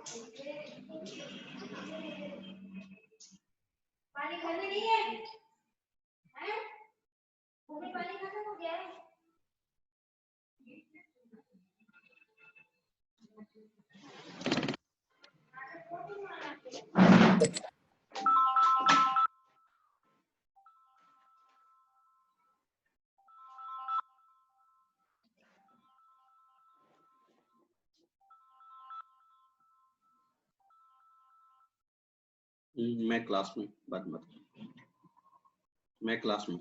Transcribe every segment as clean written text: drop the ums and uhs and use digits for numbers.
पानी खाने नहीं है, हैं? तुम्हें पानी खत्म हो गया है? मैं क्लास में बात मत, मैं क्लास में।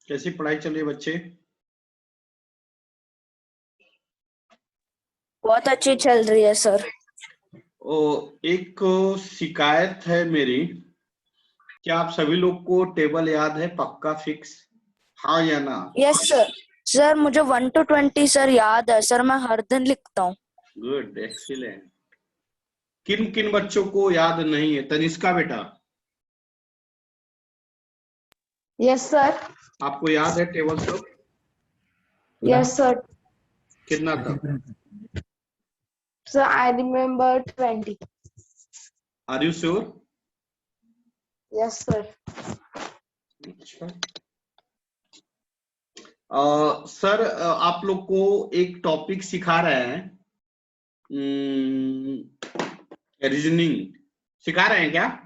कैसी पढ़ाई चल रही है बच्चे? बहुत अच्छी चल रही है सर। एक शिकायत है मेरी, क्या आप सभी लोग को टेबल याद है पक्का फिक्स, हाँ या ना? Yes sir. सर मुझे 1 to 20 सर याद है सर, मैं हर दिन लिखता हूँ। Good, excellent. किन किन बच्चों को याद नहीं है? तनिष्का बेटा, यस सर। आपको याद है टेबल सब? Yes sir. कितना तक? Sir I remember 20। Are you sure? Yes sir. अच्छा। सर आप लोग को एक टॉपिक सिखा रहे हैं, रीजनिंग सिखा रहे हैं क्या?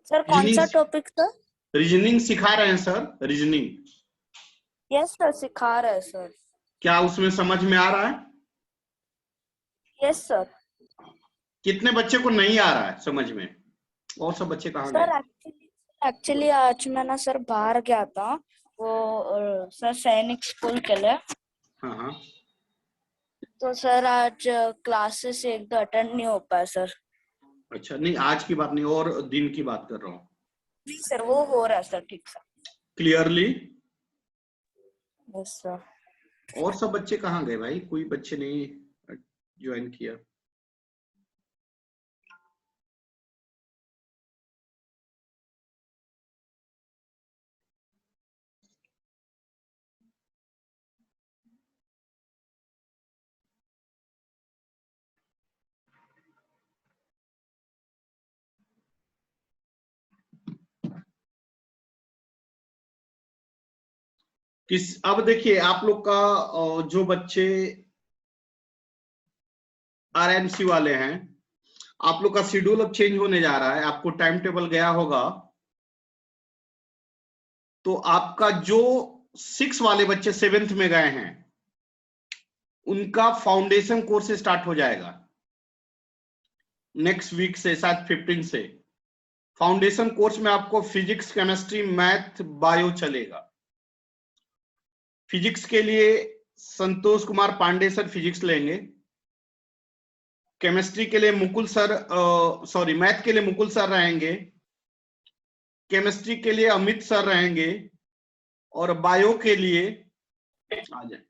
सर कौन सा टॉपिक था? रीजनिंग सिखा रहे हैं सर, रीजनिंग। यस सर सिखा रहे हैं सर। क्या उसमें समझ में आ रहा है? Yes sir. कितने बच्चे को नहीं आ रहा है समझ में? और सब बच्चे कहाँ सर गए? एक्चुअली आज मैं ना सर बाहर गया था, वो सर सैनिक स्कूल के लिए। हाँ हाँ। तो सर आज क्लासेस एक दो अटेंड नहीं हो पाया सर। अच्छा, नहीं आज की बात नहीं, और दिन की बात कर रहा हूँ। जी सर वो हो रहा है सर, ठीक सर। क्लियरली? Yes sir. और सब बच्चे कहाँ गए भाई? कोई बच्चे नहीं ज्वाइन किया? अब देखिए आप लोग का जो बच्चे आरएमसी वाले हैं, आप लोग का शेड्यूल अब चेंज होने जा रहा है। आपको टाइम टेबल गया होगा, तो आपका जो 6 वाले बच्चे 7th में गए हैं, उनका फाउंडेशन कोर्स स्टार्ट हो जाएगा नेक्स्ट वीक से, शायद 15 से। फाउंडेशन कोर्स में आपको फिजिक्स, केमिस्ट्री, मैथ, बायो चलेगा। फिजिक्स के लिए संतोष कुमार पांडे सर फिजिक्स लेंगे। केमिस्ट्री के लिए मुकुल सर, सॉरी मैथ के लिए मुकुल सर रहेंगे। केमिस्ट्री के लिए अमित सर रहेंगे। और बायो के लिए आ जाए,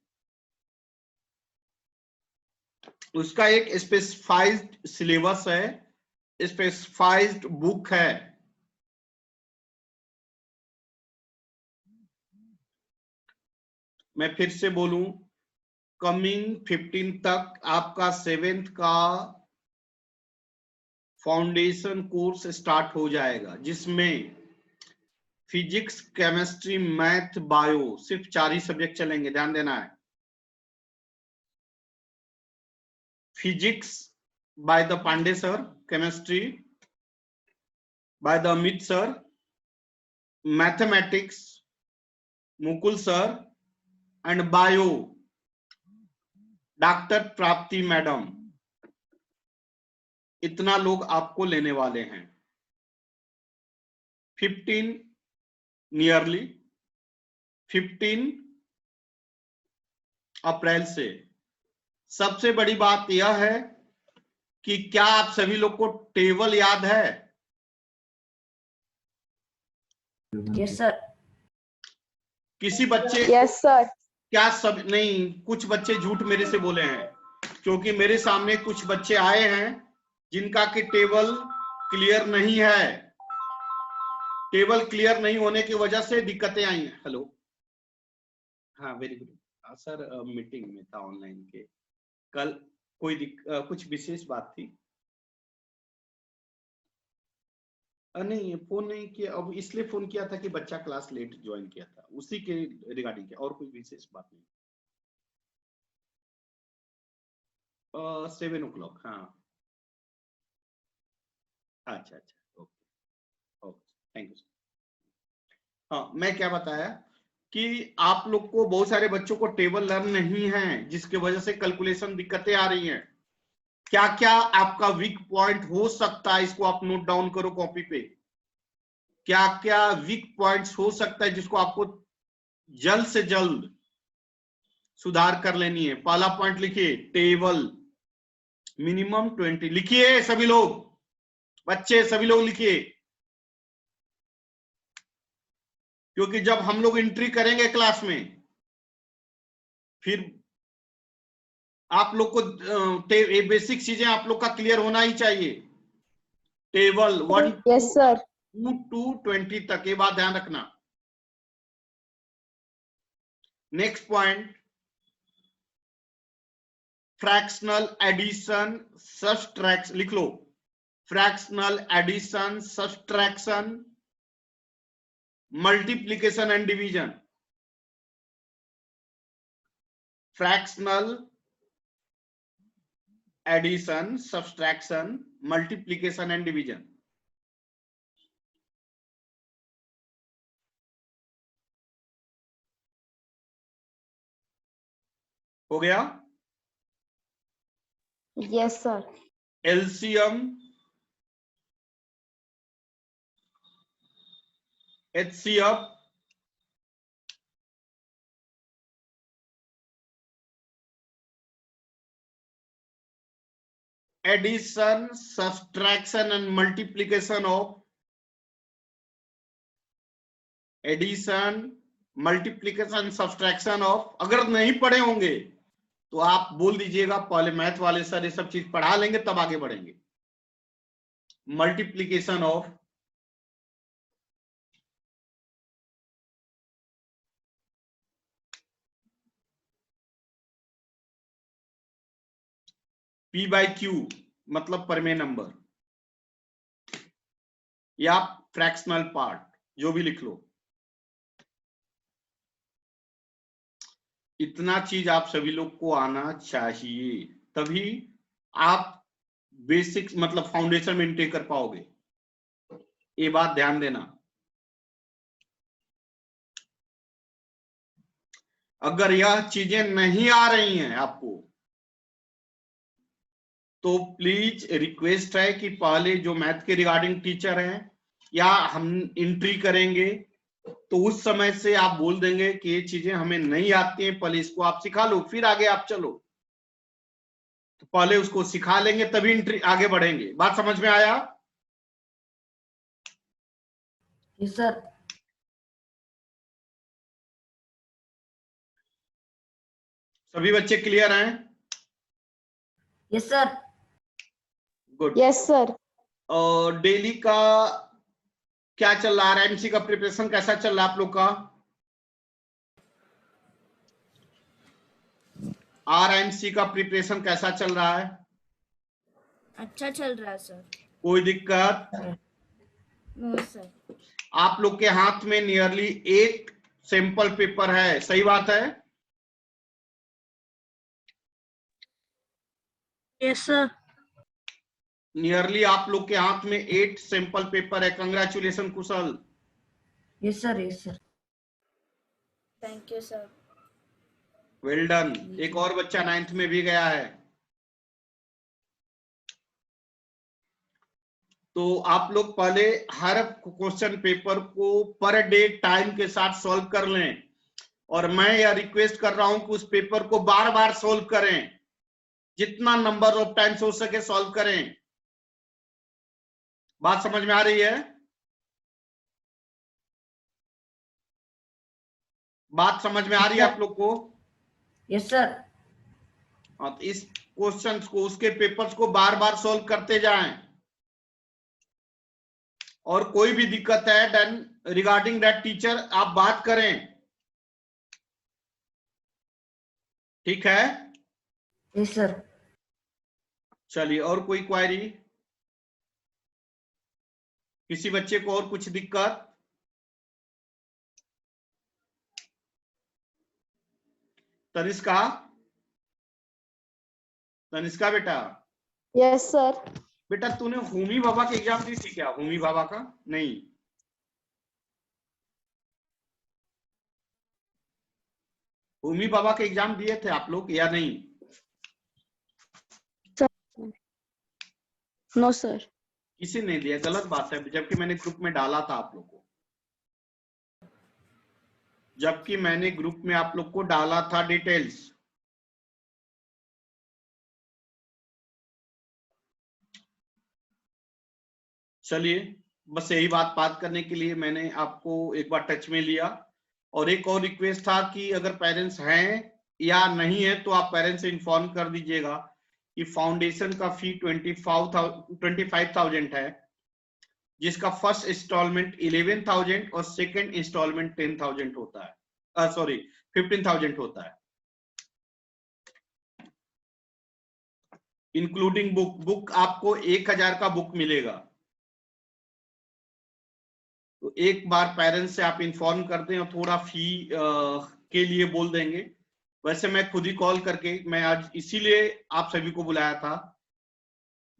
उसका एक स्पेसिफाइड सिलेबस है, स्पेसिफाइड बुक है। मैं फिर से बोलूं, कमिंग 15 तक आपका 7th का फाउंडेशन कोर्स स्टार्ट हो जाएगा, जिसमें फिजिक्स, केमिस्ट्री, मैथ, बायो, सिर्फ 4 ही सब्जेक्ट चलेंगे, ध्यान देना है। Physics by the Pandey sir, chemistry by the Amit sir, mathematics Mukul sir, and bio doctor Prapti madam. इतना लोग आपको लेने वाले हैं। 15 नियरली 15 अप्रैल से। सबसे बड़ी बात यह है कि क्या आप सभी लोग को टेबल याद है? Yes sir. किसी बच्चे यस सर। क्या सब नहीं, कुछ बच्चे झूठ मेरे से बोले हैं, क्योंकि मेरे सामने कुछ बच्चे आए हैं जिनका कि टेबल क्लियर नहीं है, टेबल क्लियर नहीं होने की वजह से दिक्कतें आई हैं। हेलो, हाँ वेरी गुड सर, मीटिंग में था ऑनलाइन के कल, कोई कुछ विशेष बात थी? नहीं फोन नहीं किया, अब इसलिए फोन किया था कि बच्चा क्लास लेट ज्वाइन किया था, उसी के रिगार्डिंग, और कोई विशेष बात नहीं। 7 o'clock, हाँ अच्छा अच्छा, ओके ओके, थैंक यू। हाँ मैं क्या बताया कि आप लोग को, बहुत सारे बच्चों को टेबल लर्न नहीं है, जिसकी वजह से कैलकुलेशन दिक्कतें आ रही हैं। क्या क्या आपका वीक पॉइंट हो सकता है, इसको आप नोट डाउन करो कॉपी पे। क्या क्या वीक पॉइंट्स हो सकता है जिसको आपको जल्द से जल्द सुधार कर लेनी है। पहला पॉइंट लिखिए, टेबल मिनिमम 20 लिखिए, सभी लोग, बच्चे सभी लोग लिखिए, क्योंकि जब हम लोग एंट्री करेंगे क्लास में, फिर आप लोग को बेसिक चीजें आप लोग का क्लियर होना ही चाहिए। Table 1 Yes, sir. to 20 तक, ये बात ध्यान रखना। Next point, fractional addition subtraction, लिख लो, fractional addition subtraction multiplication and division. Fractional addition subtraction multiplication and division. हो गया? Yes, sir. LCM, HCF, addition subtraction and multiplication of, addition multiplication subtraction of. अगर नहीं पढ़े होंगे तो आप बोल दीजिएगा, पहले मैथ वाले सर ये सब चीज पढ़ा लेंगे तब आगे बढ़ेंगे। Multiplication of P by Q मतलब परमेय नंबर, या फ्रैक्शनल पार्ट, जो भी लिख लो। इतना चीज आप सभी लोग को आना चाहिए, तभी आप बेसिक्स मतलब फाउंडेशन मेंटेन कर पाओगे, ये बात ध्यान देना। अगर यह चीजें नहीं आ रही हैं आपको, तो प्लीज रिक्वेस्ट है कि पहले जो मैथ के रिगार्डिंग टीचर हैं या हम एंट्री करेंगे, तो उस समय से आप बोल देंगे कि ये चीजें हमें नहीं आती हैं, पहले इसको आप सिखा लो, फिर आगे आप चलो। तो पहले उसको सिखा लेंगे तभी एंट्री आगे बढ़ेंगे। बात समझ में आया? Yes sir. सभी बच्चे क्लियर हैं? Yes sir. Good. Yes, sir. और डेली का क्या चल रहा है? आरएमसी का प्रिपरेशन कैसा चल रहा है आप लोग का? आरएमसी का प्रिपरेशन कैसा चल रहा है? अच्छा चल रहा है सर। कोई दिक्कत? No sir. आप लोग के हाथ में नियरली 8 सैंपल पेपर है, सही बात है? Yes sir. नियरली आप लोग के हाथ में 8 सैंपल पेपर है। Congratulation Kusal. Yes sir. Yes sir. Thank you sir. Well done. एक और बच्चा 9th में भी गया है। तो आप लोग पहले हर क्वेश्चन पेपर को पर डे टाइम के साथ सॉल्व कर लें, और मैं यह रिक्वेस्ट कर रहा हूं कि उस पेपर को बार बार सॉल्व करें, जितना नंबर ऑफ टाइम्स हो सके सॉल्व करें। बात समझ में आ रही है? बात समझ में आ रही है आप लोग को? Yes sir. तो इस क्वेश्चंस को, उसके पेपर्स को बार बार सॉल्व करते जाएं। और कोई भी दिक्कत है देन रिगार्डिंग दैट टीचर आप बात करें, ठीक है? Yes, sir. चलिए, और कोई क्वायरी, किसी बच्चे को और कुछ दिक्कत? तनिष्का, तनिष्का बेटा, Yes, sir. बेटा तूने होमी बाबा के एग्जाम दी थी क्या? होमी बाबा का नहीं, होमी बाबा के एग्जाम दिए थे आप लोग या नहीं? No, sir. किसी ने दिया, गलत बात है, जबकि मैंने ग्रुप में डाला था आप लोग को, जबकि मैंने ग्रुप में आप लोग को डाला था डिटेल्स। चलिए, बस यही बात करने के लिए मैंने आपको एक बार टच में लिया। और एक और रिक्वेस्ट था कि अगर पेरेंट्स हैं या नहीं है तो आप पेरेंट्स से इन्फॉर्म कर दीजिएगा कि फाउंडेशन का फी 25,000 है, जिसका फर्स्ट इंस्टॉलमेंट 11,000 और सेकंड इंस्टॉलमेंट 10,000 होता है, सॉरी 15,000 होता है, इंक्लूडिंग बुक आपको 1,000 का बुक मिलेगा। तो एक बार पेरेंट्स से आप इन्फॉर्म कर दें और थोड़ा फी के लिए बोल देंगे। वैसे मैं खुद ही कॉल करके, मैं आज इसीलिए आप सभी को बुलाया था,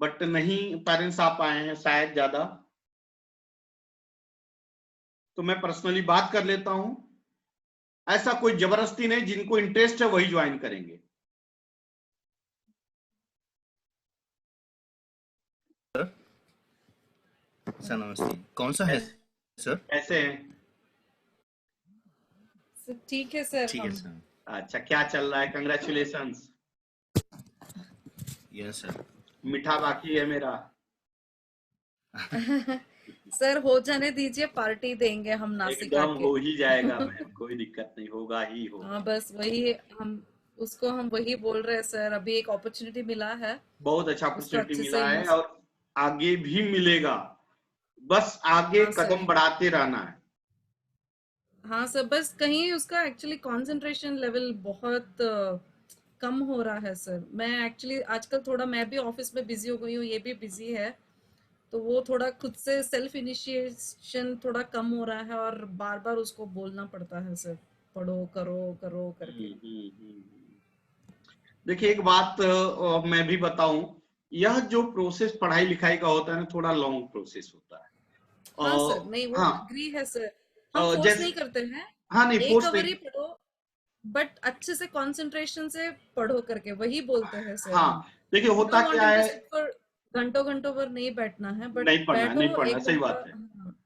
बट नहीं पेरेंट्स आ पाए हैं शायद ज्यादा, तो मैं पर्सनली बात कर लेता हूं। ऐसा कोई जबरदस्ती नहीं, जिनको इंटरेस्ट है वही ज्वाइन करेंगे। सर नमस्ते, कौन सा है सर? कैसे हैं? ठीक है सर। ठीक है सर। अच्छा, क्या चल रहा है? कंग्रेचुलेशंस। Yes sir. मीठा बाकी है मेरा। सर हो जाने दीजिए, पार्टी देंगे हम नासिका एकदम के। हो ही जाएगा मैम, कोई दिक्कत नहीं, होगा ही होगा। हाँ बस वही हम वही बोल रहे हैं सर, अभी एक अपॉर्चुनिटी मिला है, बहुत अच्छा उसको अपॉर्चुनिटी अच्छे से मिला है यूज। और आगे भी मिलेगा, बस आगे हाँ सर। कदम बढ़ाते रहना है। हाँ सर, बस कहीं उसका एक्चुअली कंसंट्रेशन लेवल बहुत कम हो रहा है सर। मैं एक्चुअली आजकल थोड़ा, मैं भी ऑफिस में बिजी हो गई हूँ, ये भी बिजी है, तो वो थोड़ा खुद से सेल्फ इनिशिएशन थोड़ा कम हो रहा है और बार बार उसको बोलना पड़ता है सर, पढ़ो करो करो करके। देखिए एक बात मैं भी बताऊं, यह जो प्रोसेस पढ़ाई लिखाई का होता है ना, थोड़ा लॉन्ग प्रोसेस होता है। हाँ सर, नहीं वो हाँ, एग्री है सर, हम फोर्स जैसे नहीं करते हैं, हाँ नहीं एक फोर्स अवर नहीं, ही पढ़ो, बट अच्छे से कंसंट्रेशन से पढ़ो करके वही बोलते हैं सर हाँ हम। देखिए होता डोंट वांट क्या हिम टू है, सिट फॉर घंटों घंटों पर नहीं बैठना है, बट नहीं पढ़ना बैठो नहीं पढ़ना, एक सही घंटा। बात है। हाँ,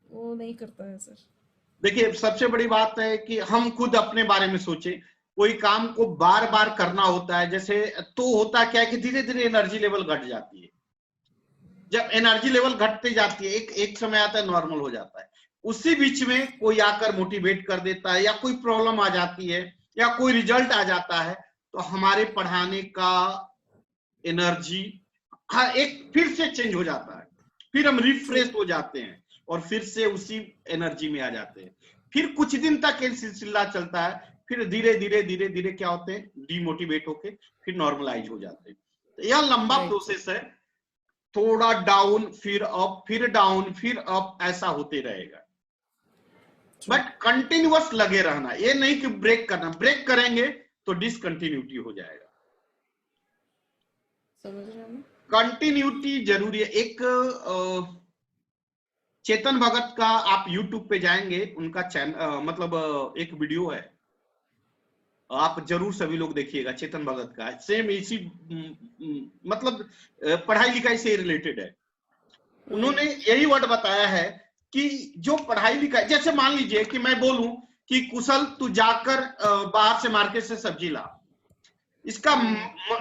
वो नहीं करता है सर। देखिए सबसे बड़ी बात है कि हम खुद अपने बारे में सोचें। कोई काम को बार बार करना होता है, जैसे तो होता क्या है कि धीरे धीरे एनर्जी लेवल घट जाती है। जब एनर्जी लेवल घटते जाती है, एक समय आता है नॉर्मल हो जाता है, उसी बीच में कोई आकर मोटिवेट कर देता है, या कोई प्रॉब्लम आ जाती है, या कोई रिजल्ट आ जाता है, तो हमारे पढ़ाने का एनर्जी एक फिर से चेंज हो जाता है, फिर हम रिफ्रेश हो जाते हैं और फिर से उसी एनर्जी में आ जाते हैं। फिर कुछ दिन तक ये सिलसिला चलता है, फिर धीरे धीरे धीरे धीरे क्या होते हैं, डीमोटिवेट होके फिर नॉर्मलाइज हो जाते हैं। तो यह लंबा प्रोसेस है, थोड़ा डाउन फिर अप, फिर डाउन फिर अप, ऐसा होते रहेगा, बट कंटिन्यूअस लगे रहना, ये नहीं कि ब्रेक करना, ब्रेक करेंगे तो डिसकंटिन्यूटी हो जाएगा। समझ रहे हैं? कंटिन्यूटी जरूरी है। एक चेतन भगत का आप YouTube पे जाएंगे, उनका चैनल मतलब एक वीडियो है, आप जरूर सभी लोग देखिएगा, चेतन भगत का, सेम इसी मतलब पढ़ाई लिखाई से रिलेटेड है। उन्होंने यही वर्ड बताया है कि जो पढ़ाई लिखाई, जैसे मान लीजिए कि मैं बोलूं कि कुशल तू जाकर बाहर से मार्केट से सब्जी ला, इसका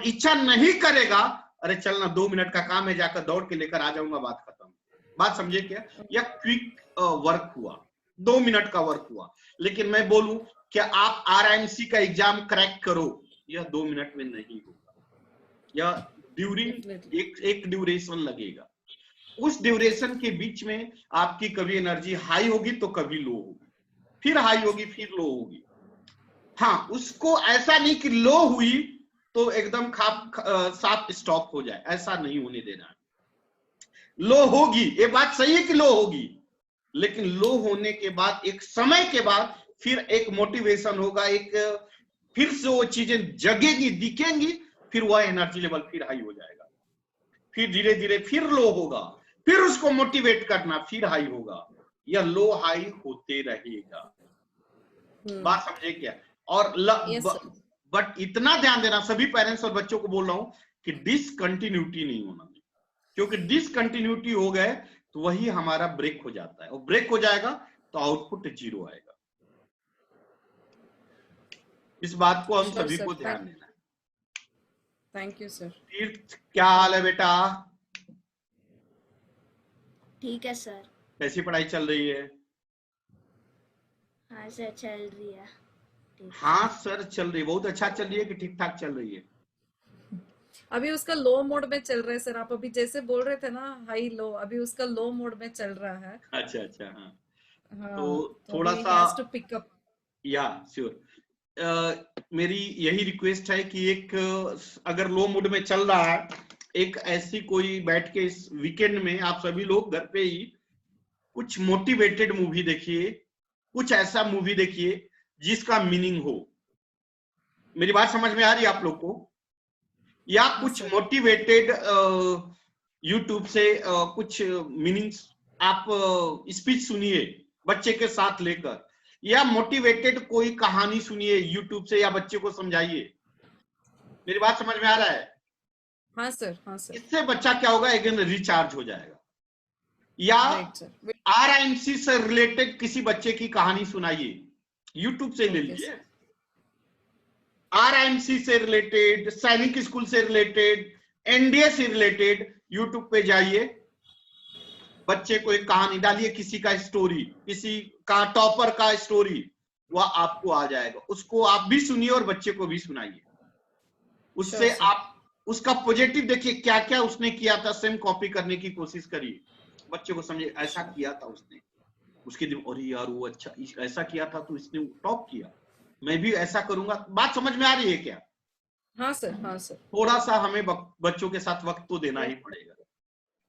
इच्छा नहीं करेगा, अरे चल ना 2 मिनट का काम है, जाकर दौड़ के लेकर आ जाऊंगा, बात खत्म। बात समझे क्या? यह क्विक वर्क हुआ, 2 मिनट का वर्क हुआ। लेकिन मैं बोलूं कि आप RIMC का एग्जाम क्रैक करो, यह 2 मिनट में नहीं होगा, यह ड्यूरिंग एक ड्यूरेशन लगेगा। उस ड्यूरेशन के बीच में आपकी कभी एनर्जी हाई होगी तो कभी लो होगी, फिर हाई होगी फिर लो होगी। हाँ, उसको ऐसा नहीं कि लो हुई तो एकदम साफ स्टॉप हो जाए, ऐसा नहीं होने देना। लो होगी, ये बात सही है कि लो होगी, लेकिन लो होने के बाद एक समय के बाद फिर एक मोटिवेशन होगा, एक फिर से वो चीजें जगेगी, दिखेंगी, फिर वह एनर्जी लेवल फिर हाई हो जाएगा, फिर धीरे धीरे फिर लो होगा, फिर उसको मोटिवेट करना, फिर हाई होगा, या लो हाई होते रहेगा। बात समझे क्या? और Yes, sir. बट इतना ध्यान देना, सभी पेरेंट्स और बच्चों को बोल रहा हूं कि डिसकंटिन्यूटी नहीं होना चाहिए, क्योंकि डिसकंटिन्यूटी हो गए तो वही हमारा ब्रेक हो जाता है, और ब्रेक हो जाएगा तो आउटपुट 0 आएगा। इस बात को हम Sure, सभी sir. को ध्यान देना है। Thank you, sir. तीर्थ, क्या हाल है बेटा? ठीक है सर। कैसी पढ़ाई चल रही है? हाँ सर चल रही है। ठीक। हाँ सर चल रही है, बहुत अच्छा चल रही है कि ठीक ठाक चल रही है? अभी उसका लो मोड में चल रहा है सर। आप अभी जैसे बोल रहे थे ना हाई लो, अभी उसका लो मोड में चल रहा है। अच्छा अच्छा, हाँ। हाँ, तो तो थोड़ा अभी सा has to pick up. या श्योर, मेरी यही रिक्वेस्ट है कि एक अगर लो मूड में चल रहा है, एक ऐसी कोई बैठ के इस वीकेंड में आप सभी लोग घर पे ही कुछ मोटिवेटेड मूवी देखिए, कुछ ऐसा मूवी देखिए जिसका मीनिंग हो। मेरी बात समझ में आ रही है आप लोग को? या हाँ, कुछ सर। मोटिवेटेड यूट्यूब से कुछ मीनिंग्स आप स्पीच सुनिए बच्चे के साथ लेकर, या मोटिवेटेड कोई कहानी सुनिए यूट्यूब से, या बच्चे को समझाइए। मेरी बात समझ में आ रहा है? हाँ सर, हाँ सर। इससे बच्चा क्या होगा, अगेन रिचार्ज हो जाएगा। या राइट सर। RIMC से रिलेटेड किसी बच्चे की कहानी सुनाइए, यूट्यूब से ले Okay, लीजिए। sir. RIMC से रिलेटेड, सैनिक स्कूल से रिलेटेड, NDA से रिलेटेड यूट्यूब पे जाइए, बच्चे को एक कहानी डालिए, किसी का स्टोरी, किसी का टॉपर का स्टोरी, वह आपको आ जाएगा। उसको आप भी सुनिए और बच्चे को भी सुनाइए। उससे Sure, sir. आप उसका पॉजिटिव देखिए, क्या क्या उसने किया था, सेम कॉपी करने की कोशिश करिए, बच्चे को समझे ऐसा किया था उसने, उसके दिन अरे यार वो अच्छा ऐसा किया था तो इसने टॉप किया, मैं भी ऐसा करूंगा। बात समझ में आ रही है क्या? हाँ सर, हाँ सर। थोड़ा सा हमें बच्चों के साथ वक्त तो देना ही पड़ेगा।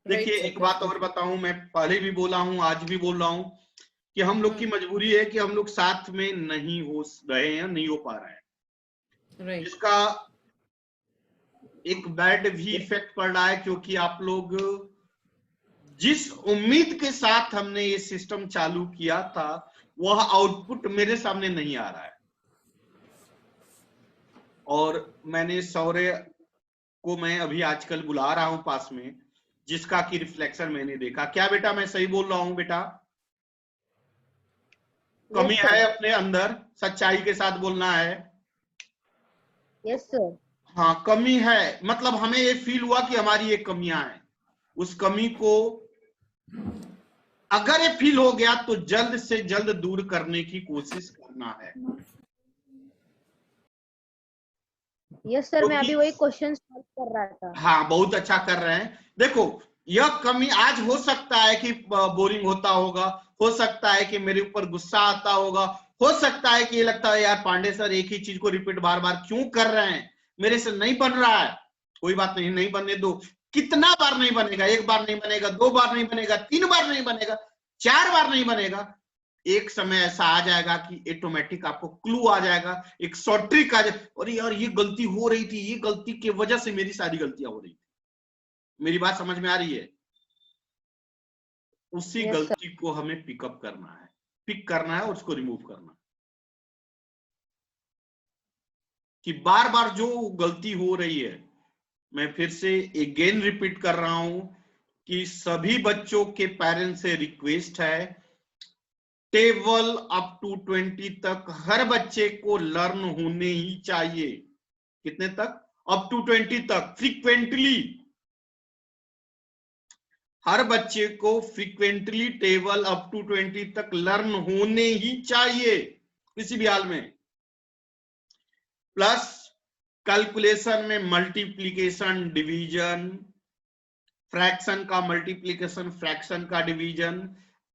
देखिए Right, sir, एक बात और definitely. बताऊं, मैं पहले भी बोला हूं, आज भी बोल रहा हूं कि हम लोग की मजबूरी है कि हम लोग साथ में नहीं हो रहे हैं, नहीं हो पा रहे हैं, Right. जिसका एक बैड भी इफेक्ट पड़ रहा है, क्योंकि आप लोग जिस उम्मीद के साथ हमने ये सिस्टम चालू किया था वह आउटपुट मेरे सामने नहीं आ रहा है। और मैंने सौर्य को मैं अभी आजकल बुला रहा हूं पास में, जिसका की रिफ्लेक्शन मैंने देखा। क्या बेटा मैं सही बोल रहा हूं बेटा? कमी Yes, sir. है अपने अंदर, सच्चाई के साथ बोलना है। Yes, sir. हाँ कमी है, मतलब हमें ये फील हुआ कि हमारी ये कमियां हैं। उस कमी को अगर ये फील हो गया तो जल्द से जल्द दूर करने की कोशिश करना है। Yes, sir. मैं अभी वही क्वेश्चन सॉल्व कर रहा था। हाँ बहुत अच्छा कर रहे हैं। देखो यह कमी आज हो सकता है कि बोरिंग होता होगा, हो सकता है कि मेरे ऊपर गुस्सा आता होगा, हो सकता है कि ये लगता है यार पांडे सर एक ही चीज को रिपीट बार बार क्यों कर रहे हैं, मेरे से नहीं बन रहा है। कोई बात नहीं, नहीं बनने दो। कितना बार नहीं बनेगा? एक बार नहीं बनेगा, 2 बार नहीं बनेगा, 3 बार नहीं बनेगा, 4 बार नहीं बनेगा। एक समय ऐसा आ जाएगा कि ऑटोमेटिक आपको क्लू आ जाएगा, एक शॉर्ट ट्रिक आ जाए, और यार ये गलती हो रही थी, ये गलती की वजह से मेरी सारी गलतियां हो रही थी। मेरी बात समझ में आ रही है? उसी Yes, गलती को हमें पिकअप करना है, पिक करना है और उसको रिमूव करना है। कि बार बार जो गलती हो रही है, मैं फिर से अगेन रिपीट कर रहा हूं कि सभी बच्चों के पेरेंट्स से रिक्वेस्ट है, टेबल अप टू 20 तक हर बच्चे को लर्न होने ही चाहिए। कितने तक? अप टू 20 तक फ्रीक्वेंटली। हर बच्चे को फ्रीक्वेंटली टेबल अप टू 20 तक लर्न होने ही चाहिए किसी भी हाल में। प्लस कैलकुलेशन में मल्टीप्लिकेशन, डिवीजन, फ्रैक्शन का मल्टीप्लिकेशन, फ्रैक्शन का डिवीजन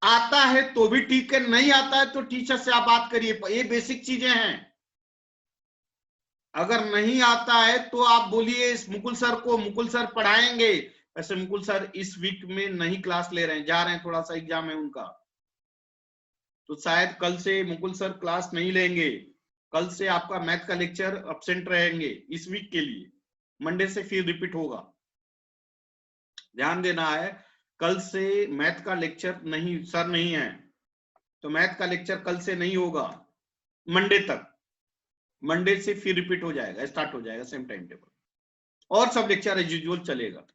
आता है तो भी ठीक है, नहीं आता है तो टीचर से आप बात करिए, ये बेसिक चीजें हैं। अगर नहीं आता है तो आप बोलिए इस मुकुल सर को, मुकुल सर पढ़ाएंगे। वैसे मुकुल सर इस वीक में नहीं क्लास ले रहे हैं, जा रहे हैं, थोड़ा सा एग्जाम है उनका, तो शायद कल से मुकुल सर क्लास नहीं लेंगे। कल से आपका मैथ का लेक्चर एब्सेंट रहेंगे इस वीक के लिए, मंडे से फिर रिपीट होगा। ध्यान देना है, कल से मैथ का लेक्चर नहीं, सर नहीं है तो मैथ का लेक्चर कल से नहीं होगा, मंडे तक। मंडे से फिर रिपीट हो जाएगा, स्टार्ट हो जाएगा सेम टाइम टेबल, और सब लेक्चर एज यूजुअल चलेगा।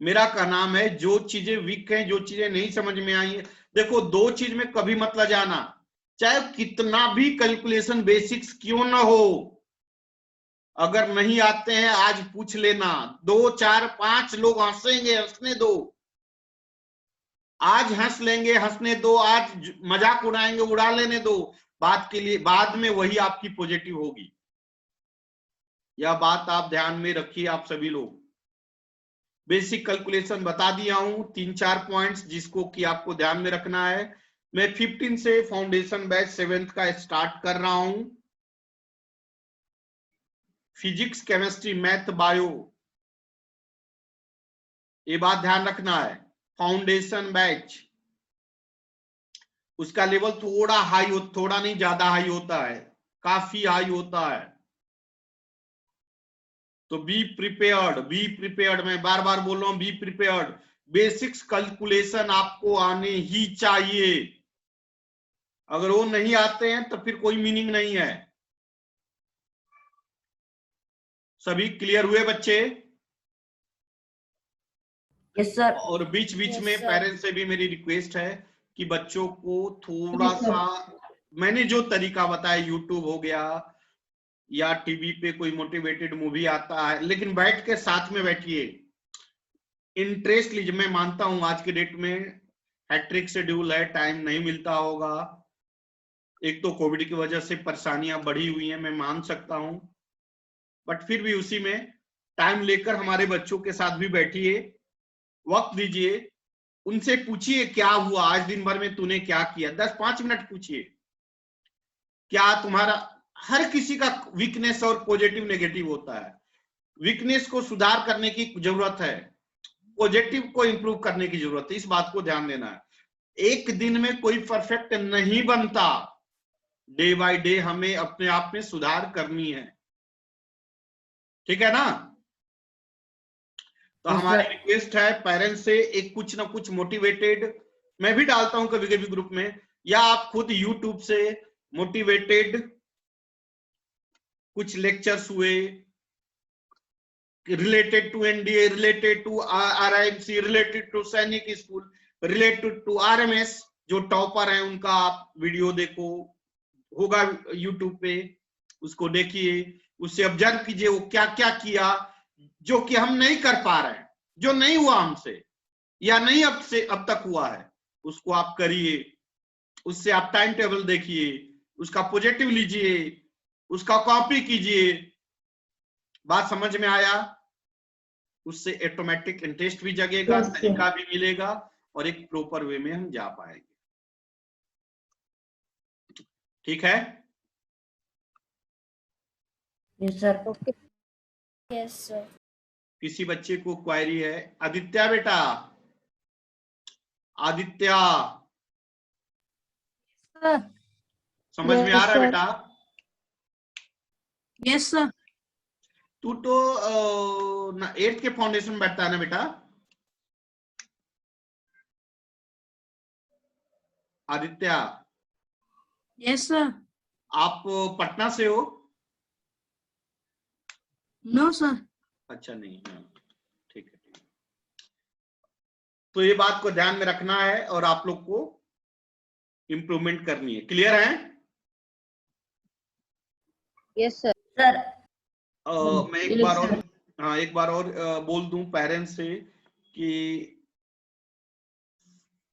मेरा का नाम है, जो चीजें वीक हैं, जो चीजें नहीं समझ में आई है, देखो दो चीज में कभी मत ल जाना, चाहे कितना भी कैलकुलेशन बेसिक्स क्यों ना हो, अगर नहीं आते हैं आज पूछ लेना, 2 4 5 लोग हंसेंगे, हंसने दो, आज हंस लेंगे, हंसने दो, आज मजाक उड़ाएंगे, उड़ा लेने दो, बात के लिए बाद में वही आपकी पॉजिटिव होगी। यह बात आप ध्यान में रखिए आप सभी लोग। बेसिक कैलकुलेशन बता दिया हूं, 3-4 पॉइंट्स जिसको कि आपको ध्यान में रखना है। मैं 15 से फाउंडेशन बैच 7th का स्टार्ट कर रहा हूं। फिजिक्स, केमिस्ट्री, मैथ, बायो, ये बात ध्यान रखना है। फाउंडेशन बैच उसका लेवल थोड़ा हाई हो, थोड़ा नहीं ज्यादा हाई होता है, काफी हाई होता है, तो बी प्रिपेयर्ड, मैं बार बार बोल रहा हूं, बी प्रिपेयर्ड। बेसिक्स कैलकुलेशन आपको आने ही चाहिए, अगर वो नहीं आते हैं तो फिर कोई मीनिंग नहीं है। सभी क्लियर हुए बच्चे? Yes sir. और बीच बीच Yes, में sir. पेरेंट्स से भी मेरी रिक्वेस्ट है कि बच्चों को थोड़ा सा, मैंने जो तरीका बताया, यूट्यूब हो गया या टीवी पे कोई मोटिवेटेड मूवी आता है, लेकिन बैठ के साथ में बैठिए, इंटरेस्ट लीजिए। मैं मानता हूं आज के डेट में हैट्रिक शेड्यूल है, टाइम नहीं मिलता होगा, एक तो कोविड की वजह से परेशानियां बढ़ी हुई हैं, मैं मान सकता हूं, बट फिर भी उसी में टाइम लेकर हमारे बच्चों के साथ भी बैठिए, वक्त दीजिए, उनसे पूछिए क्या हुआ आज दिन भर में, तूने क्या किया, 10-5 मिनट पूछिए। क्या तुम्हारा, हर किसी का वीकनेस और पॉजिटिव नेगेटिव होता है, वीकनेस को सुधार करने की जरूरत है, पॉजिटिव को इंप्रूव करने की जरूरत है, इस बात को ध्यान देना है। एक दिन में कोई परफेक्ट नहीं बनता, डे बाय डे हमें अपने आप में सुधार करनी है, ठीक है ना? तो हमारी रिक्वेस्ट है पेरेंट्स से, एक कुछ ना कुछ मोटिवेटेड, मैं भी डालता हूं कभी कभी ग्रुप में, या आप खुद यूट्यूब से मोटिवेटेड कुछ लेक्चर्स हुए related to NDA, related to RIMC, related to Sainik school, related to RMS, जो टॉपर है उनका आप वीडियो देखो, होगा यूट्यूब पे, उसको देखिए, उससे ऑब्जर्व कीजिए वो क्या क्या किया जो कि हम नहीं कर पा रहे हैं, जो नहीं हुआ हमसे या नहीं अब तक हुआ है, उसको आप करिए, उससे आप टाइम टेबल देखिए, उसका पॉजिटिव लीजिए, उसका कॉपी कीजिए। बात समझ में आया? उससे ऑटोमेटिक इंटरेस्ट भी जगेगा, तरीका भी मिलेगा, और एक प्रॉपर वे में हम जा पाएंगे। ठीक है? Yes sir. Okay Yes, sir. किसी बच्चे को क्वेरी है? आदित्य बेटा, आदित्य समझ में आ रहा है बेटा? Yes sir. तू तो 8th के फाउंडेशन में बैठता है ना बेटा? Aditya, yes sir. आप पटना से हो? No sir. अच्छा नहीं, ठीक है, ठीक है। तो ये बात को ध्यान में रखना है और आप लोग को इंप्रूवमेंट करनी है। क्लियर है? Yes sir. सर मैं एक बार और, हाँ एक बार और बोल दूं पेरेंट्स से कि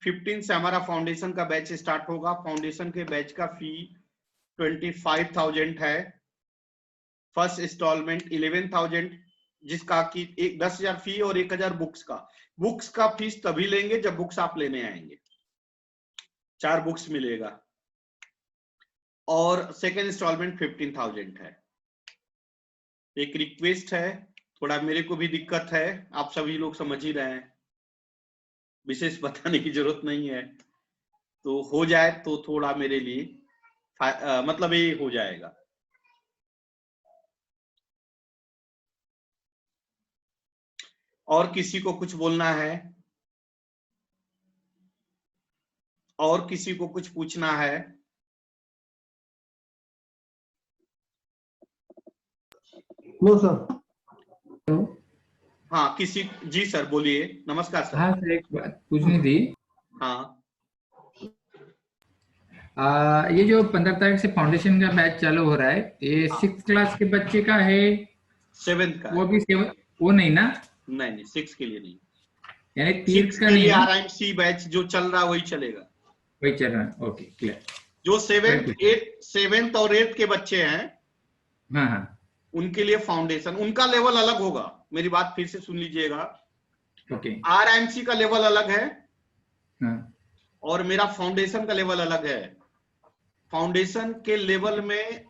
15 से हमारा फाउंडेशन का बैच स्टार्ट होगा। फाउंडेशन के बैच का फी 25,000 है। फर्स्ट इंस्टॉलमेंट 11,000, जिसका कि 10,000 फी और 1,000 बुक्स का फीस तभी लेंगे जब बुक्स आप लेने आएंगे। 4 बुक्स मिलेगा और सेकेंड इंस्टॉलमेंट 15,000 है। एक रिक्वेस्ट है, थोड़ा मेरे को भी दिक्कत है, आप सभी लोग समझ ही रहे हैं, विशेष बताने की जरूरत नहीं है, तो हो जाए तो थोड़ा मेरे लिए मतलब ये हो जाएगा। और किसी को कुछ बोलना है? और किसी को कुछ पूछना है? No sir. हाँ किसी, जी सर बोलिए। नमस्कार सर। हाँ सर, एक बात पूछनी थी। हाँ ये जो 15 तारीख से फाउंडेशन का बैच चालू हो रहा है, ये 6th क्लास के बच्चे का है? 7th का? वो भी 7, वो नहीं ना? नहीं 6 के लिए नहीं, यानी तीर्थ 6 का के नहीं लिए ना? RIMC बैच जो चल रहा है वही चलेगा, वही चल रहा है। Okay clear. जो 7th और 8th के बच्चे हैं, हाँ हाँ उनके लिए फाउंडेशन, उनका लेवल अलग होगा। मेरी बात फिर से सुन लीजिएगा। ओके। RIMC का लेवल अलग है हाँ और मेरा फाउंडेशन का लेवल अलग है। फाउंडेशन के लेवल में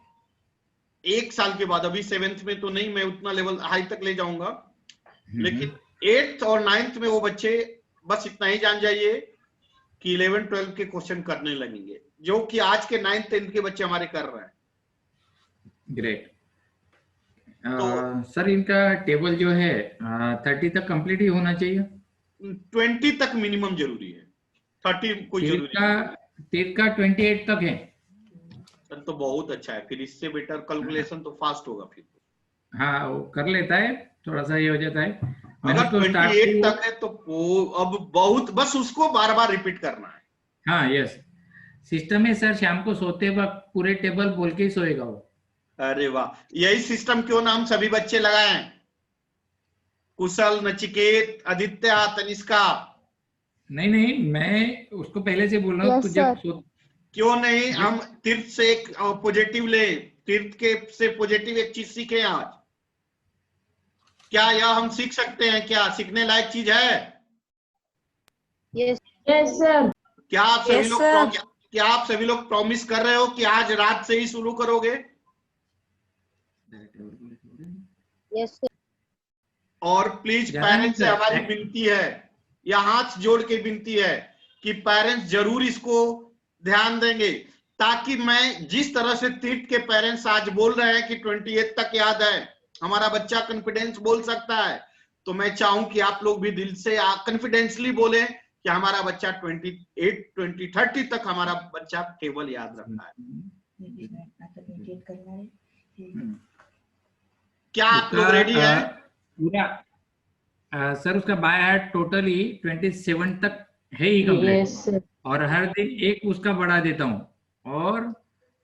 1 साल के बाद, अभी 7th में तो नहीं, मैं उतना लेवल हाई तक ले जाऊंगा, लेकिन 8th और 9th में वो बच्चे बस इतना ही जान जाइए कि 11 12 के क्वेश्चन करने लगेंगे, जो कि आज के 9th 10th के बच्चे हमारे कर रहे हैं। ग्रेट। सर इनका टेबल जो है 30 तक कंप्लीट ही होना चाहिए? 20 तक मिनिमम जरूरी है, 30 कोई जरूरी नहीं। तीर्थ का 28 तक है सर, तो बहुत अच्छा है, फिर इससे बेटर कैलकुलेशन तो फास्ट होगा फिर। हाँ वो कर लेता है, थोड़ा सा ये हो जाता है। अगर 28 तक है तो वो अब बहुत, बस उसको बार बार रिपीट करना है। हाँ यस, सिस्टम में सर शाम को सोते वक्त पूरे टेबल बोल के ही सोएगा वो। अरे वाह, यही सिस्टम क्यों ना हम सभी बच्चे लगाएं? कुशल, नचिकेत, आदित्य, तनिष्का। नहीं मैं उसको पहले से बोल रहा हूँ, Yes, तू जब sir. क्यों नहीं हम तीर्थ से एक पॉजिटिव ले, तीर्थ के से पॉजिटिव एक चीज सीखें आज। क्या यह हम सीख सकते हैं? क्या सीखने लायक चीज है? Yes, sir. क्या आप सभी Yes, लोग sir. क्या आप सभी लोग प्रॉमिस कर रहे हो कि आज रात से ही शुरू करोगे? Yes, sir. और प्लीज ज्यादा पेरेंट्स से नहीं, हमारी विनती है, या हाथ जोड़ के विनती है कि पेरेंट्स जरूर इसको ध्यान देंगे, ताकि मैं जिस तरह से तीर्थ के पेरेंट्स आज बोल रहे हैं कि 28 तक याद है, हमारा बच्चा कॉन्फिडेंस बोल सकता है, तो मैं चाहूं कि आप लोग भी दिल से कॉन्फिडेंसली बोले कि हमारा बच्चा 28 20 30 तक हमारा बच्चा टेबल याद रखता है। क्या आप लोग रेडी हैं? पूरा सर उसका बाय हार्ट टोटली 27 तक है ही कंप्लीट। Yes, sir. और हर दिन एक उसका बढ़ा देता हूँ। और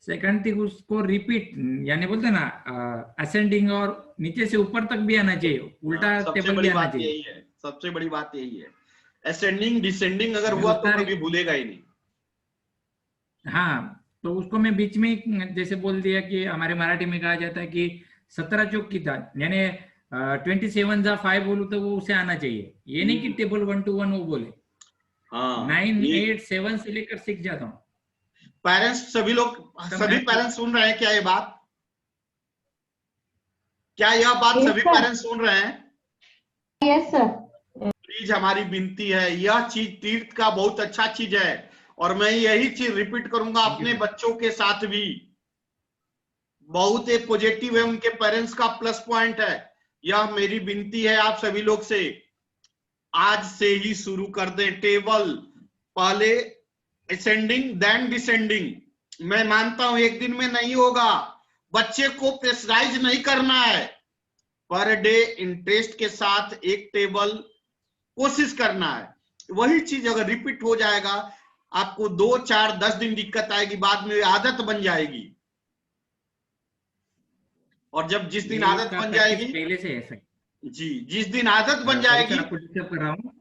सेकंड थिंग उसको रिपीट, यानी बोलते हैं ना असेंडिंग, और नीचे से ऊपर तक भी आना चाहिए, उल्टा सबसे टेबल भी बड़ी आना बात चाहिए। यही है, सबसे बड़ी बात यही है। असेंडिंग डिसेंडिंग अगर हुआ तो कभी भूलेगा ही नहीं। हाँ तो उसको मैं बीच में जैसे बोल दिया कि हमारे मराठी में कहा जाता है कि 17 चौक की था, यानी 27 जा 5 बोलूं तो वो उसे आना चाहिए, ये नहीं कि टेबल 1 to 1 वो बोले। हाँ 9 8 7 से लेकर 6 जाता हूँ। पेरेंट्स, सभी पेरेंट्स सुन रहे हैं क्या ये बात? क्या यह बात Yes, सभी sir. पेरेंट्स सुन रहे हैं? Yes, sir. प्लीज हमारी विनती है, यह चीज तीर्थ का बहुत अच्छा चीज है और मैं यही चीज रिपीट करूंगा अपने बच्चों के साथ भी। बहुत एक पॉजिटिव है, उनके पेरेंट्स का प्लस पॉइंट है। यह मेरी विनती है आप सभी लोग से, आज से ही शुरू कर दें टेबल, पहले असेंडिंग देन डिसेंडिंग। मैं मानता हूं एक दिन में नहीं होगा, बच्चे को प्रेशराइज नहीं करना है, पर डे इंटरेस्ट के साथ एक टेबल कोशिश करना है। वही चीज अगर रिपीट हो जाएगा, आपको 2 4 10 दिन दिक्कत आएगी, बाद में आदत बन जाएगी। और जब जिस दिन आदत बन जाएगी, पहले से ऐसा जी जिस दिन आदत बन जाएगी, आपको डिस्टर्ब कर रहा हूँ,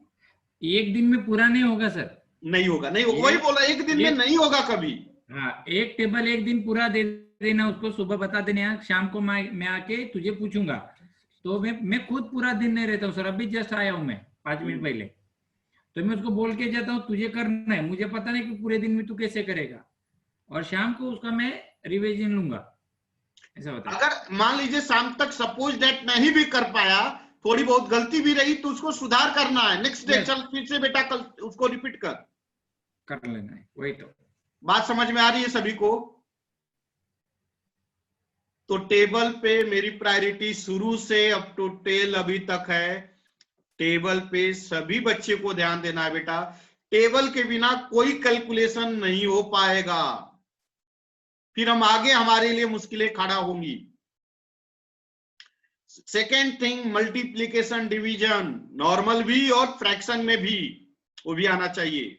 एक दिन में पूरा नहीं होगा सर। नहीं होगा, नहीं होगा, वही बोला, एक दिन में नहीं होगा कभी। हाँ एक टेबल एक दिन पूरा दे देना उसको, सुबह बता देना, शाम को मैं आके तुझे पूछूंगा तो मैं खुद पूरा दिन नहीं रहता हूँ सर, अभी जस्ट आया हूँ मैं 5 मिनट पहले, तो मैं उसको बोल के जाता हूँ तुझे करना है, मुझे पता नहीं कि पूरे दिन में तू कैसे करेगा, और शाम को उसका मैं रिवीजन लूंगा, ऐसा होता है। अगर मान लीजिए शाम तक सपोज दैट नहीं भी कर पाया, थोड़ी बहुत गलती भी रही, तो उसको सुधार करना है, नेक्स्ट डे Yes. चल फिर से बेटा कल उसको रिपीट कर लेना है, वही तो। बात समझ में आ रही है सभी को? तो टेबल पे मेरी प्रायोरिटी शुरू से अप टू टेल अभी तक है। टेबल पे सभी बच्चे को ध्यान देना है बेटा, टेबल के बिना कोई कैलकुलेशन नहीं हो पाएगा, फिर हम आगे हमारे लिए मुश्किलें खड़ा होंगी। Second thing, multiplication division, normal भी और फ्रैक्शन में भी, वो भी आना चाहिए।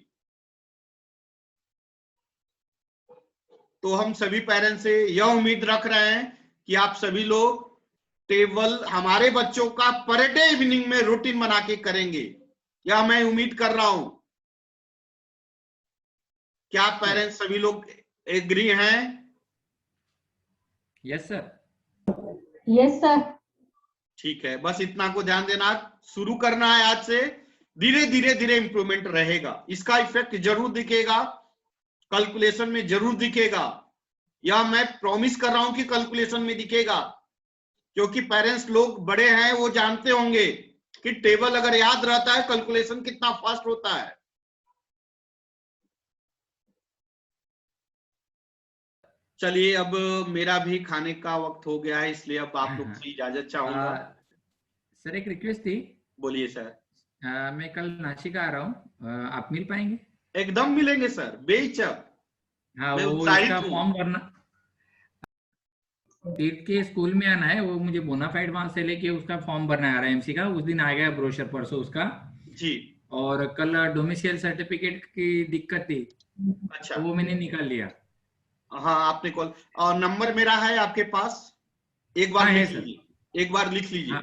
तो हम सभी पेरेंट्स से यह उम्मीद रख रहे हैं कि आप सभी लोग टेबल हमारे बच्चों का पर डे इवनिंग में रूटीन बना के करेंगे, या मैं उम्मीद कर रहा हूं। क्या पेरेंट्स सभी लोग एग्री हैं? Yes sir. Yes sir. ठीक है, बस इतना को ध्यान देना, शुरू करना है आज से, धीरे धीरे धीरे इंप्रूवमेंट रहेगा, इसका इफेक्ट जरूर दिखेगा, कैलकुलेशन में जरूर दिखेगा, या मैं प्रॉमिस कर रहा हूं कि कैलकुलेशन में दिखेगा, क्योंकि पेरेंट्स लोग बड़े हैं, वो जानते होंगे कि टेबल अगर याद रहता है कैलकुलेशन कितना फास्ट होता है। चलिए, अब मेरा भी खाने का वक्त हो गया है, इसलिए अब आप लोग से इजाजत चाहूंगा। सर एक रिक्वेस्ट थी। बोलिए सर। मैं कल नासिक आ रहा हूँ, आप मिल पाएंगे? एकदम मिलेंगे सर, बेहिचक। हाँ, मैं वो उत्साहित इसका हूँ। फॉर्म भरना, टीट के स्कूल में आना है, वो मुझे बोनाफाइड वहां से लेके उसका फॉर्म भरना है RIMC का, उस दिन आ गया ब्रोशर परसों उसका जी। और कल डोमिसाइल सर्टिफिकेट की दिक्कत थी, अच्छा, तो वो मैंने निकाल लिया। हाँ आपने कॉल, और नंबर मेरा है आपके पास, एक बार हाँ, है लिख सर। लीजिए, एक बार लिख लीजिए। हाँ,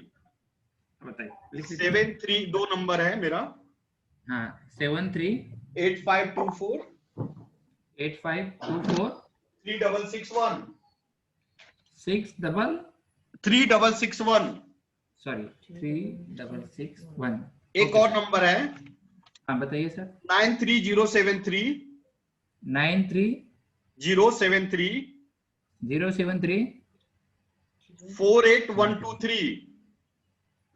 बताइए। 732 नंबर है मेरा। हाँ, 73 8524 8524 3661 3661 सॉरी 3661। एक और नंबर है, हाँ बताइए सर। 93073 93073 073 073 48123।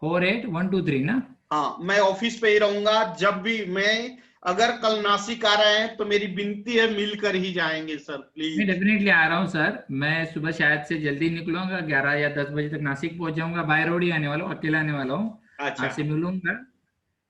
48123 ना? हाँ, मैं ऑफिस पे ही रहूंगा, जब भी मैं, अगर कल नासिक आ रहे हैं तो मेरी विनती है मिलकर ही जाएंगे सर, मैं प्लीज। डेफिनेटली आ रहा हूँ सर, मैं सुबह शायद से जल्दी निकलूंगा, 11 या 10 बजे तक नासिक पहुंच जाऊंगा, बाय रोड ही आने वाला हूँ, अकेला आने वाला हूँ। अच्छा, आपसे मिलूंगा,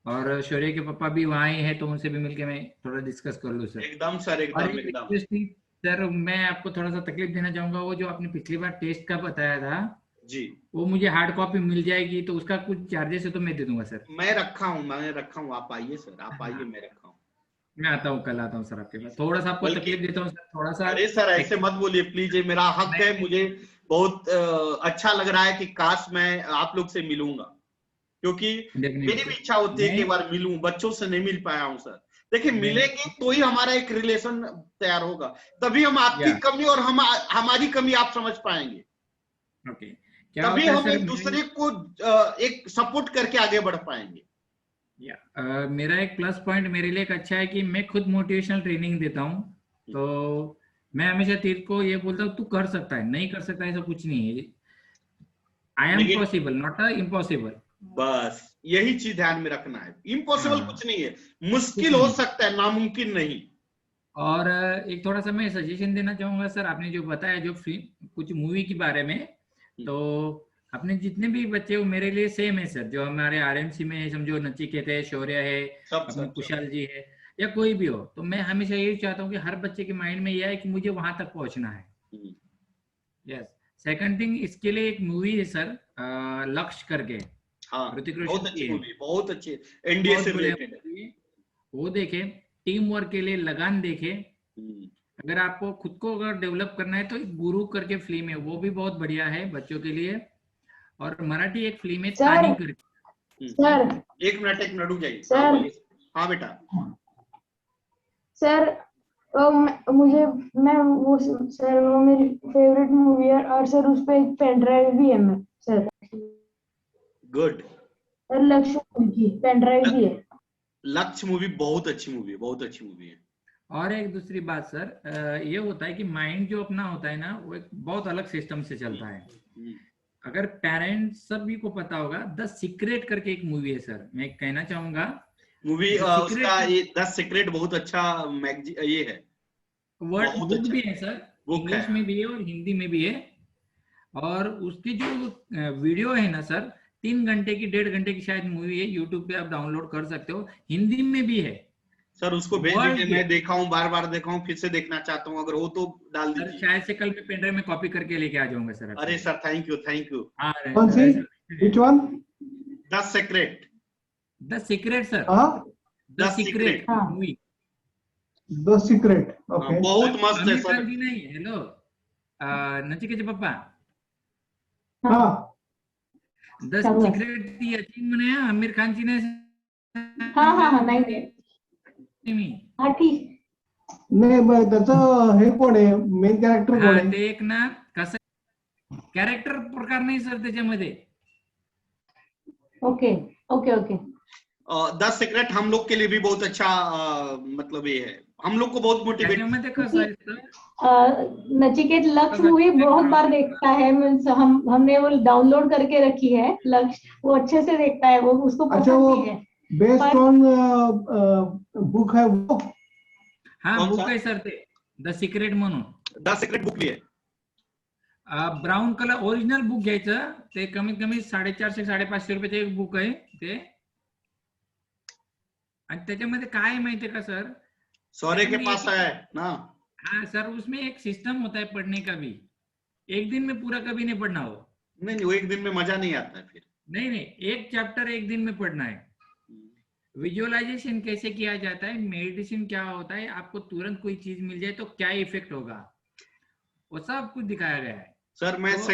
और शौर्य के पापा भी वहाँ ही है, तो उनसे भी मिलके मैं थोड़ा डिस्कस कर लूँ सर। एकदम सर, और एकदम एक एकदम। रिक्वेस्ट थी सर, मैं आपको थोड़ा सा तकलीफ देना चाहूंगा, वो जो आपने पिछली बार टेस्ट का बताया था जी, वो मुझे हार्ड कॉपी मिल जाएगी, तो उसका कुछ चार्जेस है तो मैं दे दूंगा सर। मैंने रखा हूँ, आप आइए सर, आप आइए, मैं रखा हूँ। मैं आता हूँ, कल आता हूँ सर आपके पास, थोड़ा सा आपको बल्कि- तकलीफ देता हूँ सर, थोड़ा सा। अरे सर ऐसे मत बोलिए प्लीज, ये मेरा हक है, मुझे बहुत अच्छा लग रहा है कि काश मैं आप लोग से मिलूंगा, क्योंकि मेरी भी इच्छा होती है कि एक बार मिलूं, बच्चों से नहीं मिल पाया हूँ सर। देखिए, मिलेंगे तो ही हमारा एक रिलेशन तैयार होगा, तभी हम आपकी कमी और हम हमारी कमी आप समझ पाएंगे, ओके, क्या तभी होता है हम सर, एक दूसरे को एक सपोर्ट करके आगे बढ़ पाएंगे। मेरा एक प्लस पॉइंट मेरे लिए एक अच्छा है कि मैं खुद मोटिवेशनल ट्रेनिंग देता हूँ, तो मैं हमेशा तीर को ये बोलता हूँ तू कर सकता है, नहीं कर सकता ऐसा कुछ नहीं है, I am possible not a impossible. बस यही चीज ध्यान में रखना है, इम्पॉसिबल हाँ। कुछ नहीं है, मुश्किल हो सकता है, नामुमकिन नहीं। और एक थोड़ा सा मैं सजेशन देना चाहूंगा सर, आपने जो बताया जो कुछ मूवी के बारे में, तो अपने जितने भी बच्चे वो मेरे लिए सेम है सर, जो हमारे RMC में है, समझो नचिकेत है, शौर्य है, अपने कुशाल जी है, या कोई भी हो, तो मैं हमेशा यही चाहता हूँ कि हर बच्चे के माइंड में यह है कि मुझे वहां तक पहुंचना है। यस, सेकंड थिंग, इसके लिए एक मूवी है सर, लक्ष्य करके, हाँ, ऋतिक बहुत रोशन अच्छी की है, मूवी, बहुत अच्छी, NDA से बढ़िया रिलेटेड है। movie है। वो देखे, टीम वर्क के लिए लगान देखे, अगर आपको खुद को अगर डेवलप करना है तो एक गुरु करके फिल्म है, वो भी बहुत बढ़िया है बच्चों के लिए, और मराठी एक फिल्म है तानी करके। सर एक मिनट रुक जाइए। सर। हाँ बेटा। सर मुझे वो सर वो मेरी फेवरेट मूवी है, और सर उस पे एक पेन ड्राइव भी है मैं सर। गुड। सर लक्ष्य की पेन ड्राइव भी है। लक्ष्य मूवी बहुत अच्छी मूवी है, बहुत अच्छी मूवी है। और एक दूसरी बात सर, ये होता है कि माइंड जो अपना होता है ना, वो एक बहुत अलग सिस्टम से चलता है। अगर पेरेंट्स सभी को पता होगा, द सीक्रेट करके एक मूवी है सर, मैं कहना चाहूंगा मूवी The Secret उसका ये द सीक्रेट बहुत अच्छा मैगजीन ये है, वर्ड बहुत बुक अच्छा भी है सर, बुक इंग्लिश है। में भी है और हिंदी में भी है। और उसकी जो वीडियो है ना सर, 3 घंटे की 1.5 घंटे की शायद मूवी है, यूट्यूब पे आप डाउनलोड कर सकते हो, हिंदी में भी है सर उसको भेज वर्ड दीजिए, मैं देखा हूँ, बार बार देखा हूँ, फिर से देखना चाहता हूँ, अगर हो तो डाल सर। दीजिए। शायद से कल मैं पेन ड्राइव में कॉपी करके लेके आ जाऊंगा सर। अरे sir thank you, thank you. कौन सी? Which one? The secret, the secret sir, हाँ, द The सीक्रेट Secret। हाँ। मूवी। The Secret. Okay. बहुत मस्त है आमिर सर। खान जी नहीं, हेलो नचिकेचे पप्पा, हाँ, द चांगलं. सीक्रेट ती याची म्हणे आमिर खानची नाही हा नाही नाही. मी हा ठीक. नाही मग त्याचं हे कोण आहे, मेन कॅरेक्टर कोण हा आहे? ते एक ना कसं कॅरेक्टर प्रकार नाही सर त्याच्यामध्ये. Okay okay okay. The secret हम लोग के लिए भी बहुत अच्छा मतलब ये है, हम लोग को बहुत मोटिवेट। त्याच्यामध्ये कसं आहे सर, नचिकेत लक्ष्य मूवी बहुत बार देखता है, मीन्स हमने वो डाउनलोड करके रखी है, लक्ष्य वो अच्छे से देखता है, वो उसको अच्छा, पसंद वो भी है। बेस्ड ऑन बुक है वो? हा कौन बुक सा? आहे सर ते द सीक्रेट म्हणून. द सीक्रेट बुक लिए ब्राऊन कलर ओरिजिनल बुक घ्यायचं, ते कमीत कमी 450-550 रुपयाचे एक बुक आहे ते. आणि त्याच्यामध्ये काय आहे माहितीये का सर, सौर्य के पास है ना? हाँ सर, उसमें एक सिस्टम होता है पढ़ने का भी, एक दिन में पूरा कभी नहीं पढ़ना हो। नहीं, वो एक दिन में मजा नहीं आता है फिर। नहीं, एक चैप्टर एक दिन में पढ़ना है। विजुअलाइजेशन कैसे किया जाता है, मेडिटेशन क्या होता है, आपको तुरंत कोई चीज मिल जाए तो क्या इफेक्ट होगा, वो सब कुछ दिखाया गया है। सर मैं तो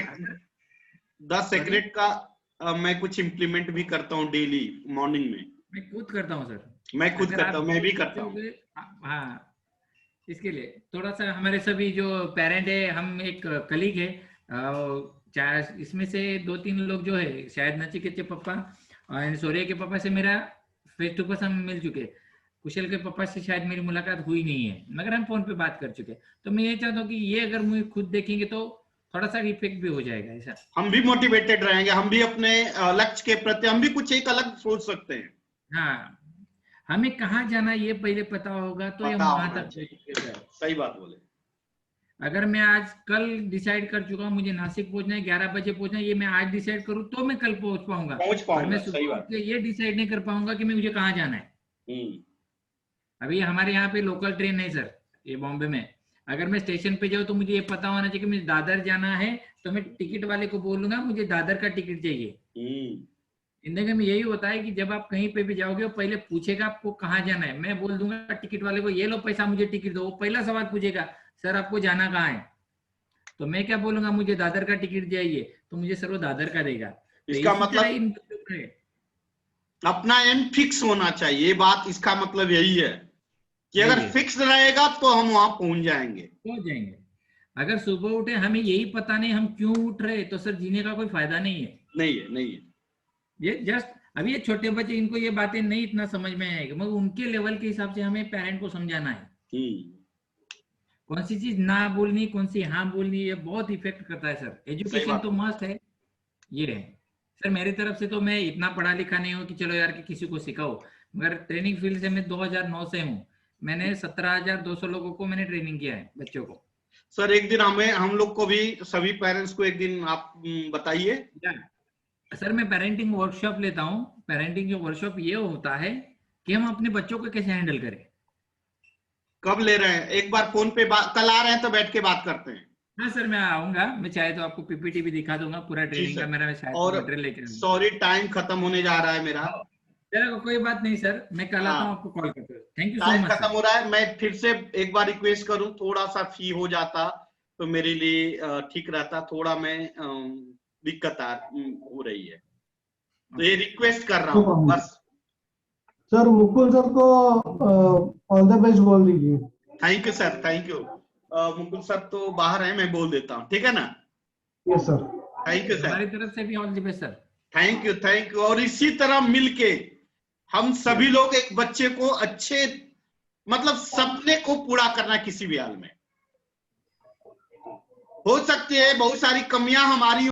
द सीक्रेट का मैं कुछ इम्प्लीमेंट भी करता हूँ डेली मॉर्निंग में। मैं खुद करता हूँ सर, मैं खुद अगर करता आप हूँ, मैं भी करता हूँ। हाँ, इसके लिए थोड़ा सा हमारे सभी जो पेरेंट है, हम एक कलीग है, चाहे इसमें से 2-3 लोग जो है, शायद नचिकेत के पापा और सौर्य के पापा से मेरा फेस टू फेस हम मिल चुके, कुशल के पापा से शायद मेरी मुलाकात हुई नहीं है, मगर हम फोन पे बात कर चुके। तो मैं ये चाहता हूँ कि ये अगर मूवी खुद देखेंगे तो थोड़ा सा इफेक्ट भी हो जाएगा ऐसा। हम भी मोटिवेटेड रहेंगे, हम भी अपने लक्ष्य के प्रति हम भी कुछ एक अलग सोच सकते हैं। हाँ, हमें कहाँ जाना ये पहले पता होगा तो ये वहां तक पहुंचेगा। सही बात बोले। अगर मैं आज कल डिसाइड कर चुका हूँ मुझे नासिक पहुंचना है, 11 बजे पहुंचना है, ये मैं आज डिसाइड करूँ तो मैं कल पहुंच पाऊंगा। और मैं सही सुबह बात। उठ के ये डिसाइड नहीं कर पाऊंगा कि मैं मुझे कहाँ जाना है। अभी हमारे यहाँ पे लोकल ट्रेन है सर, ये बॉम्बे में, अगर मैं स्टेशन पे जाऊँ तो मुझे ये पता होना चाहिए कि मुझे दादर जाना है, तो मैं टिकट वाले को बोलूंगा मुझे दादर का टिकट चाहिए। जिंदगी में यही होता है कि जब आप कहीं पे भी जाओगे वो पहले पूछेगा आपको कहाँ जाना है, मैं बोल दूंगा टिकट वाले को ये लो पैसा मुझे टिकट दो, वो पहला सवाल पूछेगा सर आपको जाना कहाँ है, तो मैं क्या बोलूंगा मुझे दादर का टिकट चाहिए, तो मुझे सर वो दादर का देगा। इसका मतलब अपना एम फिक्स होना चाहिए, ये बात इसका मतलब यही है कि अगर फिक्स रहेगा तो हम वहां पहुंच जाएंगे। अगर सुबह उठे हमें यही पता नहीं हम क्यों उठ रहे, तो सर जीने का कोई फायदा नहीं है। नहीं है। ये जस्ट अभी ये छोटे बच्चे, इनको ये बातें नहीं इतना समझ में आएगी, मगर उनके लेवल के हिसाब से हमें पेरेंट को समझाना है कौन सी चीज ना बोलनी, कौन सी हाँ बोलनी, ये बहुत इफेक्ट करता है सर। एजुकेशन तो मस्त है, ये है सर। मेरी तरफ से तो मैं इतना पढ़ा लिखा नहीं हूँ कि चलो यार कि किसी को सिखाओ, मगर ट्रेनिंग फील्ड से मैं 2009 से हूँ, मैंने 17,200 लोगों को मैंने ट्रेनिंग किया है, बच्चों को। सर एक दिन हम लोग को भी, सभी पेरेंट्स को एक दिन आप बताइए। सर मैं पेरेंटिंग वर्कशॉप लेता हूँ। पेरेंटिंग वर्कशॉप ये होता है कि हम अपने बच्चों को कैसे हैंडल करें। कब ले रहे हैं? एक बार फोन पे कल आ रहे हैं तो बैठ के बात करते हैं। हाँ सर मैं आऊंगा, मैं चाहे तो आपको पीपीटी भी दिखा दूंगा पूरा ट्रेनिंग का, मेरा मटेरियल लेके। सॉरी टाइम खत्म होने जा रहा है मेरा। चलो कोई बात नहीं सर, मैं कल आता हूँ, आपको कॉल करता हूँ। Thank you so time much. खत्म हो रहा है, मैं फिर से एक बार रिक्वेस्ट करूं, थोड़ा सा फी हो जाता तो मेरे लिए ठीक रहता, थोड़ा मैं दिक्कत हो रही है, तो ये रिक्वेस्ट कर रहा हूँ बस। सर मुकुल सर को ऑल द बेस्ट बोल दीजिए। Thank you sir, thank you. Mukul sir तो बाहर है, मैं बोल देता हूँ, ठीक है ना? Yes sir. Thank you sir. हमारी तरफ से भी all the best sir. Thank you. और इसी तरह मिलके हम सभी लोग एक बच्चे को अच्छे मतलब सपने को पूरा करना किसी भी हाल में। हो सकती है बहुत सारी कमियां हमारी